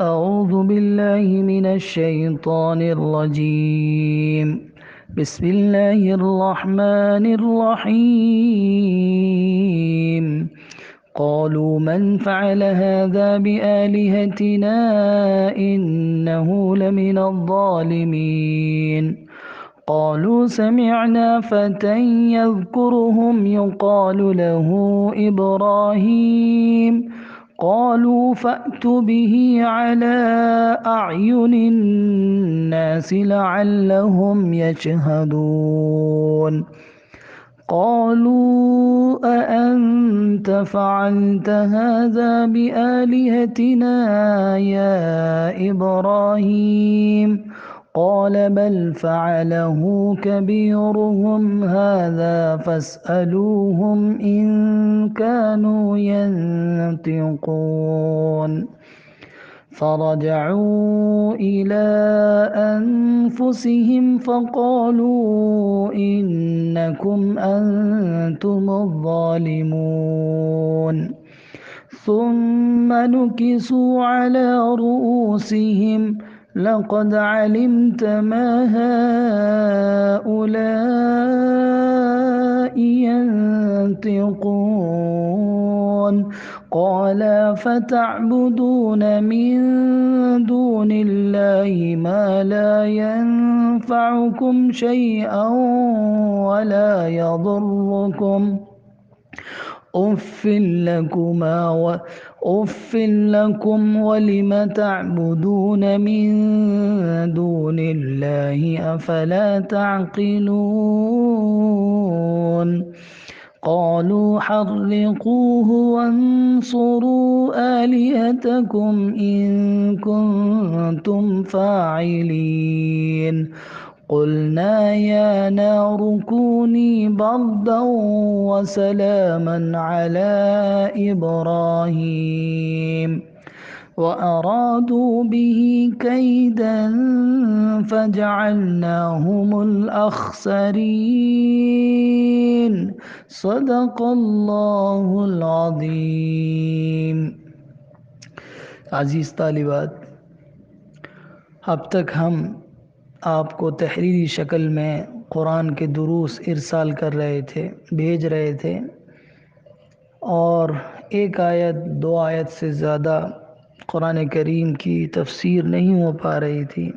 أعوذ بالله من الشيطان الرجيم. بسم الله الرحمن الرحيم. قالوا من فعل هذا بآلهتنا إنه لمن الظالمين. قالوا سمعنا فتى يذكرهم يقال له إبراهيم. قالوا فأتوا به على أعين الناس لعلهم يشهدون. قالوا أأنت فعلت هذا بآلهتنا يا إبراهيم؟ قال بل فعله كبيرهم هذا فاسألوهم إن كانوا ينطقون. فرجعوا إلى أنفسهم فقالوا إنكم أنتم الظالمون. ثم نكسوا على رؤوسهم لقد علمت ما هؤلاء ينطقون. قال فتعبدون من دون الله ما لا ينفعكم شيئا ولا يضركم. أف لكم ولم تعبدون من دون الله أفلا تعقلون. قالوا حرقوه وانصروا آلهتكم إن كنتم فاعلين. قلنا يا نار كوني بردا وسلاما على إبراهيم وأرادوا به كيدا فجعلناهم الأخسرين. صدق الله العظیم۔ عزیز طالبات، اب تک ہم آپ کو تحریری شکل میں قرآن کے دروس ارسال کر رہے تھے، بھیج رہے تھے، اور ایک آیت دو آیت سے زیادہ قرآن کریم کی تفسیر نہیں ہو پا رہی تھی۔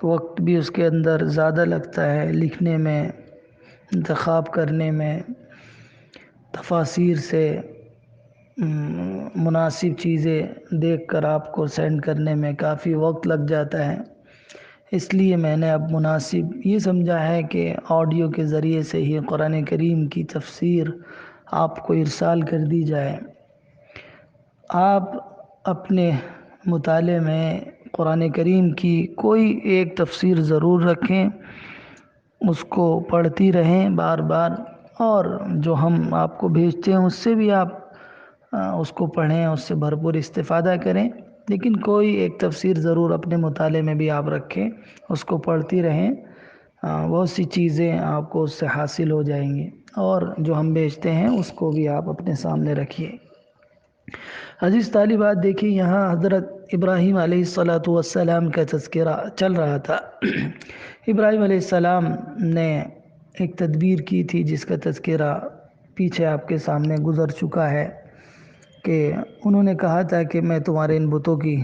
وقت بھی اس کے اندر زیادہ لگتا ہے، لکھنے میں، انتخاب کرنے میں، تفاسیر سے مناسب چیزیں دیکھ کر آپ کو سینڈ کرنے میں کافی وقت لگ جاتا ہے۔ اس لیے میں نے اب مناسب یہ سمجھا ہے کہ آڈیو کے ذریعے سے ہی قرآن کریم کی تفسیر آپ کو ارسال کر دی جائے۔ آپ اپنے مطالعے میں قرآن کریم کی کوئی ایک تفسیر ضرور رکھیں، اس کو پڑھتی رہیں بار بار، اور جو ہم آپ کو بھیجتے ہیں اس سے بھی آپ اس کو پڑھیں، اس سے بھرپور استفادہ کریں، لیکن کوئی ایک تفسیر ضرور اپنے مطالعے میں بھی آپ رکھیں، اس کو پڑھتی رہیں۔ بہت سی چیزیں آپ کو اس سے حاصل ہو جائیں گی، اور جو ہم بھیجتے ہیں اس کو بھی آپ اپنے سامنے رکھیے۔ عزیز طالبات، دیکھیے یہاں حضرت ابراہیم علیہ السلام کا تذکرہ چل رہا تھا۔ ابراہیم علیہ السلام نے ایک تدبیر کی تھی جس کا تذکرہ پیچھے آپ کے سامنے گزر چکا ہے، کہ انہوں نے کہا تھا کہ میں تمہارے ان بتوں کی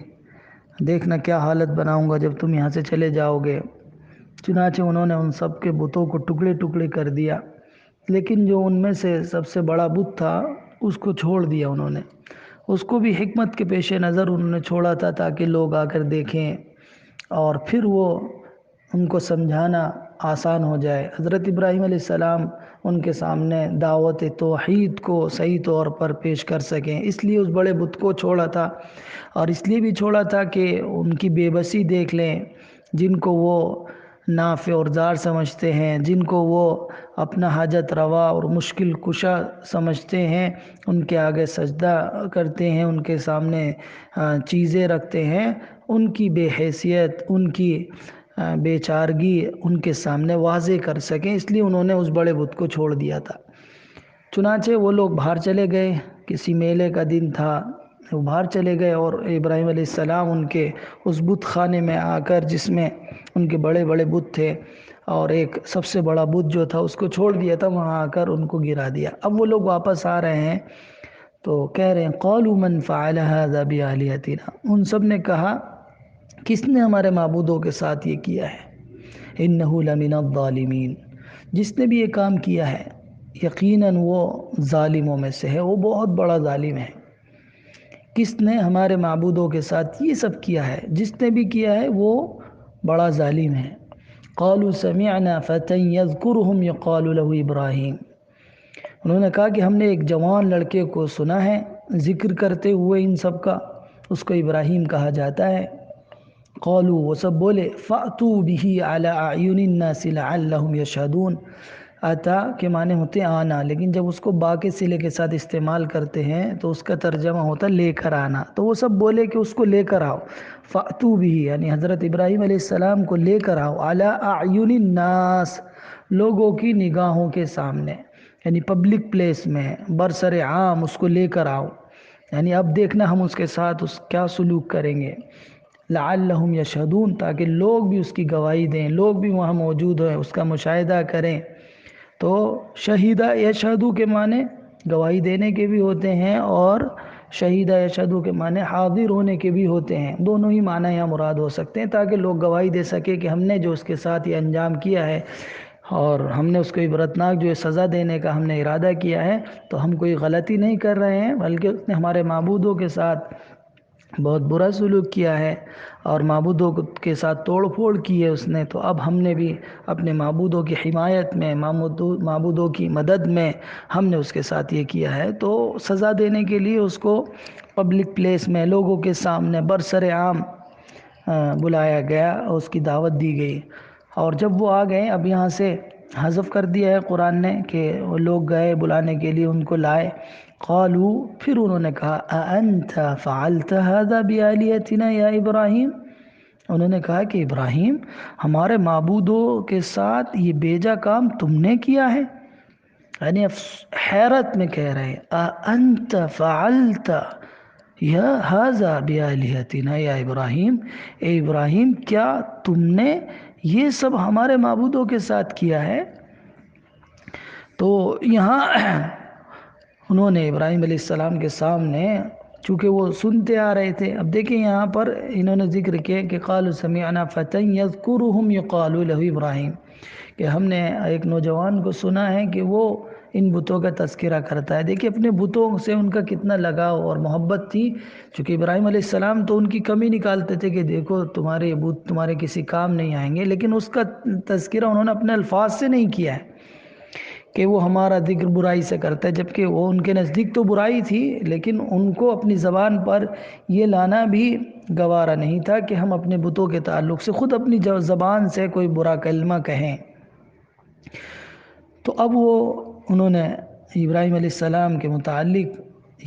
دیکھنا کیا حالت بناؤں گا جب تم یہاں سے چلے جاؤ گے۔ چنانچہ انہوں نے ان سب کے بتوں کو ٹکڑے ٹکڑے کر دیا، لیکن جو ان میں سے سب سے بڑا بت تھا اس کو چھوڑ دیا انہوں نے۔ اس کو بھی حکمت کے پیش نظر انہوں نے چھوڑا تھا تاکہ لوگ آ کر دیکھیں اور پھر وہ ان کو سمجھانا آسان ہو جائے۔ حضرت ابراہیم علیہ السلام ان کے سامنے دعوت توحید کو صحیح طور پر پیش کر سکیں، اس لیے اس بڑے بت کو چھوڑا تھا، اور اس لیے بھی چھوڑا تھا کہ ان کی بے بسی دیکھ لیں، جن کو وہ نافع اور ضار سمجھتے ہیں، جن کو وہ اپنا حاجت روا اور مشکل کشا سمجھتے ہیں، ان کے آگے سجدہ کرتے ہیں، ان کے سامنے چیزیں رکھتے ہیں، ان کی بے حیثیت، ان کی بے چارگی ان کے سامنے واضح کر سکیں، اس لیے انہوں نے اس بڑے بت کو چھوڑ دیا تھا۔ چنانچہ وہ لوگ باہر چلے گئے، کسی میلے کا دن تھا، وہ باہر چلے گئے اور ابراہیم علیہ السلام ان کے اس بت خانے میں آ کر، جس میں ان کے بڑے بڑے بت تھے اور ایک سب سے بڑا بت جو تھا اس کو چھوڑ دیا تھا، وہاں آ کر ان کو گرا دیا۔ اب وہ لوگ واپس آ رہے ہیں تو کہہ رہے ہیں قالوا من فعل هذا بآلهتنا، ان سب نے کہا کس نے ہمارے معبودوں کے ساتھ یہ کیا ہے، انه لمن الظالمین، جس نے بھی یہ کام کیا ہے یقیناً وہ ظالموں میں سے ہے، وہ بہت بڑا ظالم ہے۔ کس نے ہمارے معبودوں کے ساتھ یہ سب کیا ہے؟ جس نے بھی کیا ہے وہ بڑا ظالم ہے۔ قالوا سمعنا فتى يذكرهم يقال له ابراہیم، انہوں نے کہا کہ ہم نے ایک جوان لڑکے کو سنا ہے ذکر کرتے ہوئے ان سب کا، اس کو ابراہیم کہا جاتا ہے۔ قالوا، وہ سب بولے فأتوا به على اعین الناس لعلهم يشهدون، آتا کے معنی ہوتے ہیں آنا، لیکن جب اس کو با کے صلے کے ساتھ استعمال کرتے ہیں تو اس کا ترجمہ ہوتا ہے لے کر آنا، تو وہ سب بولے کہ اس کو لے کر آؤ۔ فأتوا به یعنی حضرت ابراہیم علیہ السلام کو لے کر آؤ، علی اعین الناس لوگوں کی نگاہوں کے سامنے، یعنی پبلک پلیس میں برسر عام اس کو لے کر آؤ، یعنی اب دیکھنا ہم اس کے ساتھ کیا سلوک کریں گے۔ لعلہم یشہدون، تاکہ لوگ بھی اس کی گواہی دیں، لوگ بھی وہاں موجود ہیں، اس کا مشاہدہ کریں۔ تو شہیدہ یشہدو کے معنی گواہی دینے کے بھی ہوتے ہیں، اور شہیدہ یشہدو کے معنی حاضر ہونے کے بھی ہوتے ہیں، دونوں ہی معنی یہاں مراد ہو سکتے ہیں، تاکہ لوگ گواہی دے سکے کہ ہم نے جو اس کے ساتھ یہ انجام کیا ہے اور ہم نے اس کو عبرتناک جو سزا دینے کا ہم نے ارادہ کیا ہے، تو ہم کوئی غلطی نہیں کر رہے ہیں، بلکہ اس نے ہمارے معبودوں کے ساتھ بہت برا سلوک کیا ہے اور معبودوں کے ساتھ توڑ پھوڑ کی ہے اس نے، تو اب ہم نے بھی اپنے معبودوں کی حمایت میں، معبودوں کی مدد میں ہم نے اس کے ساتھ یہ کیا ہے، تو سزا دینے کے لیے اس کو پبلک پلیس میں لوگوں کے سامنے برسر عام بلایا گیا اور اس کی دعوت دی گئی۔ اور جب وہ آ گئے، اب یہاں سے حذف کر دیا ہے قرآن نے کہ وہ لوگ گئے بلانے کے لیے، ان کو لائے۔ قالوا، پھر انہوں نے کہا اانت فعلت هذا بآلهتنا یا ابراہیم، انہوں نے کہا کہ ابراہیم ہمارے معبودوں کے ساتھ یہ بیجا کام تم نے کیا ہے، یعنی حیرت میں کہہ رہے ہیں اانت فعلت یا هذا بآلهتنا یا ابراہیم، اے ابراہیم کیا تم نے یہ سب ہمارے معبودوں کے ساتھ کیا ہے؟ تو یہاں انہوں نے ابراہیم علیہ السلام کے سامنے، چونکہ وہ سنتے آ رہے تھے، اب دیکھیں یہاں پر انہوں نے ذکر کیا کہ قالوا سمعنا فتى يذكرهم يقال له ابراہیم، کہ ہم نے ایک نوجوان کو سنا ہے کہ وہ ان بتوں کا تذکرہ کرتا ہے۔ دیکھیں اپنے بتوں سے ان کا کتنا لگاؤ اور محبت تھی، چونکہ ابراہیم علیہ السلام تو ان کی کمی نکالتے تھے کہ دیکھو تمہارے یہ بت تمہارے کسی کام نہیں آئیں گے، لیکن اس کا تذکرہ انہوں نے اپنے الفاظ سے نہیں کیا ہے کہ وہ ہمارا ذکر برائی سے کرتا ہے، جبکہ وہ ان کے نزدیک تو برائی تھی، لیکن ان کو اپنی زبان پر یہ لانا بھی گوارا نہیں تھا کہ ہم اپنے بتوں کے تعلق سے خود اپنی زبان سے کوئی برا کلمہ کہیں۔ تو اب انہوں نے ابراہیم علیہ السلام کے متعلق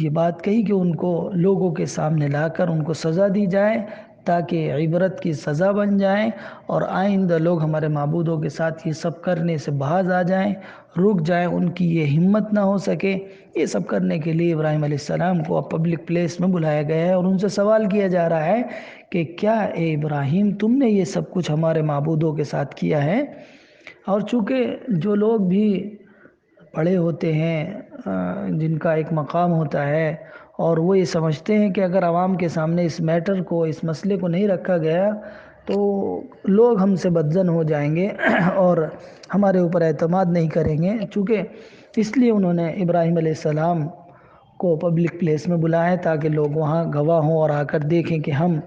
یہ بات کہی کہ ان کو لوگوں کے سامنے لا کر ان کو سزا دی جائے، تاکہ عبرت کی سزا بن جائیں اور آئندہ لوگ ہمارے معبودوں کے ساتھ یہ سب کرنے سے باز آ جائیں، رک جائیں، ان کی یہ ہمت نہ ہو سکے۔ یہ سب کرنے کے لیے ابراہیم علیہ السلام کو اب پبلک پلیس میں بلایا گیا ہے اور ان سے سوال کیا جا رہا ہے کہ کیا اے ابراہیم تم نے یہ سب کچھ ہمارے معبودوں کے ساتھ کیا ہے؟ اور چونکہ جو لوگ بھی بڑے ہوتے ہیں، جن کا ایک مقام ہوتا ہے، اور وہ یہ سمجھتے ہیں کہ اگر عوام کے سامنے اس میٹر کو، اس مسئلے کو نہیں رکھا گیا تو لوگ ہم سے بدظن ہو جائیں گے اور ہمارے اوپر اعتماد نہیں کریں گے، چونکہ اس لیے انہوں نے ابراہیم علیہ السلام کو پبلک پلیس میں بلایا تاکہ لوگ وہاں گواہ ہوں اور آ کر دیکھیں کہ ہم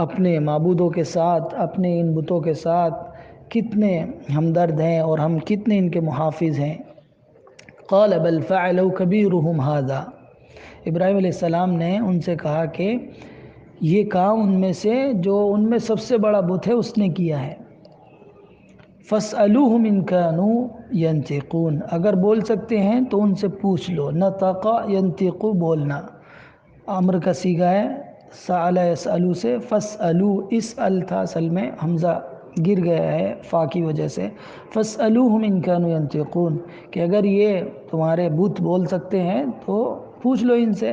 اپنے معبودوں کے ساتھ، اپنے ان بتوں کے ساتھ کتنے ہمدرد ہیں اور ہم کتنے ان کے محافظ ہیں۔ قال بل فعلوا كبيرهم هذا، ابراہیم علیہ السلام نے ان سے کہا کہ یہ کام ان میں سے جو ان میں سب سے بڑا بت ہے اس نے کیا ہے۔ فاسألوهم إن كانوا ينطقون، اگر بول سکتے ہیں تو ان سے پوچھ لو۔ نطق ينطق بولنا، امر کا صیغہ ہے، سأل يسألو سے، فاسألو اسأل تھا اصل میں، حمزہ گر گیا ہے فا کی وجہ سے، فاسألوهم إن كانوا ينطقون، کہ اگر یہ تمہارے بت بول سکتے ہیں تو پوچھ لو ان سے۔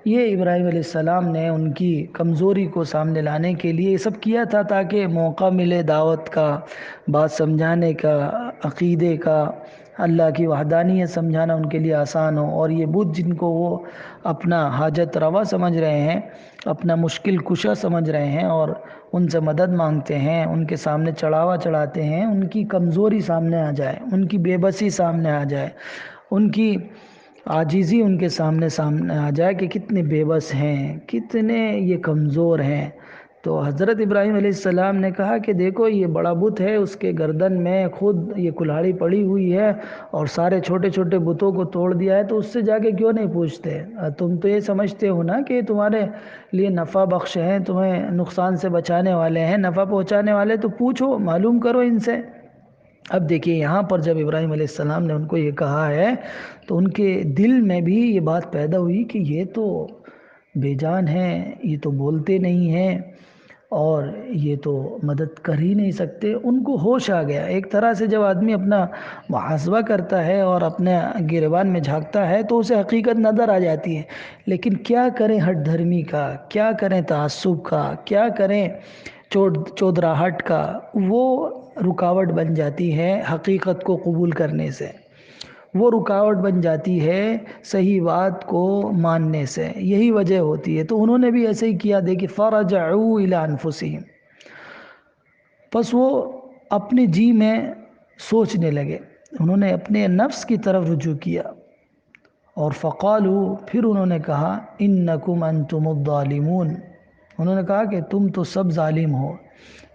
یہ ابراہیم علیہ السلام نے ان کی کمزوری کو سامنے لانے کے لیے یہ سب کیا تھا تاکہ موقع ملے دعوت کا، بات سمجھانے کا، عقیدے کا، اللہ کی وحدانیت سمجھانا ان کے لیے آسان ہو۔ اور یہ بت جن کو وہ اپنا حاجت روا سمجھ رہے ہیں، اپنا مشکل کشا سمجھ رہے ہیں اور ان سے مدد مانگتے ہیں، ان کے سامنے چڑھاوا چڑھاتے ہیں، ان کی کمزوری سامنے آ جائے، ان کی بے بسی سامنے آ جائے، ان کی عاجزی ان کے سامنے آ جائے کہ کتنے بے بس ہیں، کتنے یہ کمزور ہیں۔ تو حضرت ابراہیم علیہ السلام نے کہا کہ دیکھو یہ بڑا بت ہے، اس کے گردن میں خود یہ کلہاڑی پڑی ہوئی ہے اور سارے چھوٹے چھوٹے بتوں کو توڑ دیا ہے، تو اس سے جا کے کیوں نہیں پوچھتے؟ تم تو یہ سمجھتے ہو نا کہ تمہارے لیے نفع بخش ہیں، تمہیں نقصان سے بچانے والے ہیں، نفع پہنچانے والے، تو پوچھو، معلوم کرو ان سے۔ اب دیکھیے یہاں پر جب ابراہیم علیہ السلام نے ان کو یہ کہا ہے تو ان کے دل میں بھی یہ بات پیدا ہوئی کہ یہ تو بے جان ہیں، یہ تو بولتے نہیں ہیں اور یہ تو مدد کر ہی نہیں سکتے۔ ان کو ہوش آ گیا۔ ایک طرح سے جب آدمی اپنا محاسبہ کرتا ہے اور اپنے گریبان میں جھانکتا ہے تو اسے حقیقت نظر آ جاتی ہے، لیکن کیا کریں ہٹ دھرمی کا، کیا کریں تعصب کا، کیا کریں چودراہٹ کا، وہ رکاوٹ بن جاتی ہے حقیقت کو قبول کرنے سے، وہ رکاوٹ بن جاتی ہے صحیح بات کو ماننے سے، یہی وجہ ہوتی ہے۔ تو انہوں نے بھی ایسے ہی کیا، دیکھیں فرجعوا الی انفسہم، پس وہ اپنے جی میں سوچنے لگے، انہوں نے اپنے نفس کی طرف رجوع کیا، اور فقالوا، پھر انہوں نے کہا انکم انتم الظالمون، انہوں نے کہا کہ تم تو سب ظالم ہو،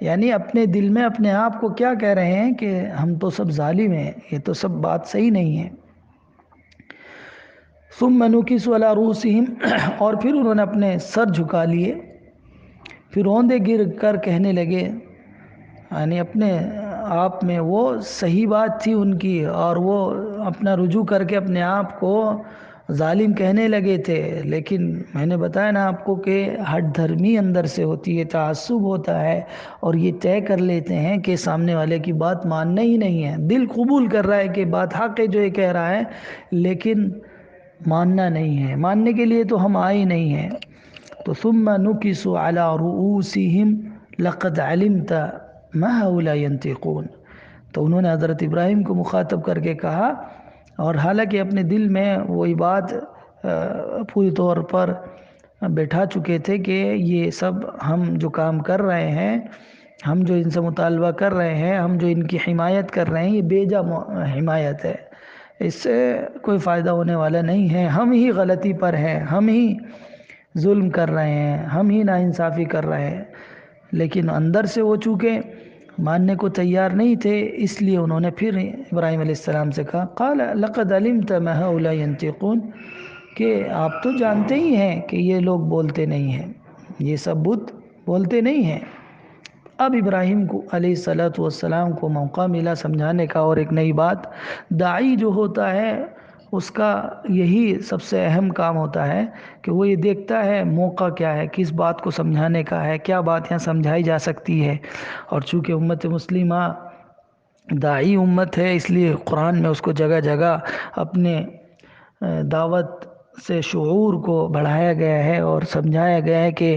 یعنی اپنے دل میں اپنے آپ کو کیا کہہ رہے ہیں کہ ہم تو سب ظالم ہیں، یہ تو سب بات صحیح نہیں ہے۔ ثم نکسوا علی رؤوسہم، اور پھر انہوں نے اپنے سر جھکا لیے، پھر روندے گر کر کہنے لگے، یعنی اپنے آپ میں وہ صحیح بات تھی ان کی اور وہ اپنا رجوع کر کے اپنے آپ کو ظالم کہنے لگے تھے، لیکن میں نے بتایا نا آپ کو کہ ہٹ دھرمی اندر سے ہوتی ہے، تعصب ہوتا ہے، اور یہ طے کر لیتے ہیں کہ سامنے والے کی بات ماننا ہی نہیں ہے، دل قبول کر رہا ہے کہ بات حق ہے جو یہ کہہ رہا ہے، لیکن ماننا نہیں ہے، ماننے کے لیے تو ہم آئے نہیں ہیں۔ تو ثم نکسوا علی رؤوسہم لقد علمت ما هؤلاء ينطقون، تو انہوں نے حضرت ابراہیم کو مخاطب کر کے کہا، اور حالانکہ اپنے دل میں وہی بات پوری طور پر بیٹھا چکے تھے کہ یہ سب ہم جو کام کر رہے ہیں، ہم جو ان سے مطالبہ کر رہے ہیں، ہم جو ان کی حمایت کر رہے ہیں، یہ بیجا حمایت ہے، اس سے کوئی فائدہ ہونے والا نہیں ہے، ہم ہی غلطی پر ہیں، ہم ہی ظلم کر رہے ہیں، ہم ہی ناانصافی کر رہے ہیں، لیکن اندر سے وہ چونکہ ماننے کو تیار نہیں تھے، اس لیے انہوں نے پھر ابراہیم علیہ السلام سے کہا قال لقد علمت ما هؤلاء ينطقون، کہ آپ تو جانتے ہی ہیں کہ یہ لوگ بولتے نہیں ہیں، یہ سب بت بولتے نہیں ہیں۔ اب ابراہیم کو علیہ السلام کو موقع ملا سمجھانے کا، اور ایک نئی بات، داعی جو ہوتا ہے اس کا یہی سب سے اہم کام ہوتا ہے کہ وہ یہ دیکھتا ہے موقع کیا ہے، کس بات کو سمجھانے کا ہے، کیا بات یہاں سمجھائی جا سکتی ہے۔ اور چونکہ امت مسلمہ داعی امت ہے، اس لیے قرآن میں اس کو جگہ جگہ اپنے دعوت سے شعور کو بڑھایا گیا ہے اور سمجھایا گیا ہے کہ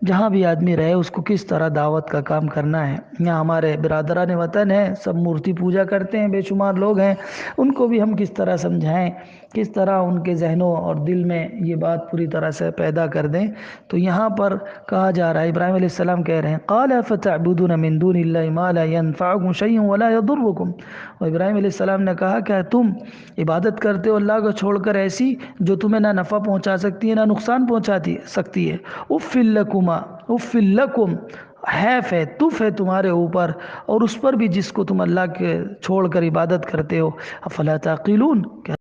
جہاں بھی آدمی رہے اس کو کس طرح دعوت کا کام کرنا ہے۔ یہاں ہمارے برادران وطن ہیں، سب مورتی پوجا کرتے ہیں، بے شمار لوگ ہیں، ان کو بھی ہم کس طرح سمجھائیں، کس طرح ان کے ذہنوں اور دل میں یہ بات پوری طرح سے پیدا کر دیں۔ تو یہاں پر کہا جا رہا ہے، ابراہیم علیہ السلام کہہ رہے ہیں قال فتعبدون من دون اللہ ما لا ينفعكم شيئا ولا يضركم، اور ابراہیم علیہ السلام نے کہا کہ تم عبادت کرتے ہو اللہ کو چھوڑ کر ایسی جو تمہیں نہ نفع پہنچا سکتی ہے نہ نقصان پہنچا سکتی ہے۔ اف لکما، اف لکم، حیف ہے، تف ہے تمہارے اوپر اور اس پر بھی جس کو تم اللہ کے چھوڑ کر عبادت کرتے ہو، افلا تعقلون، کیا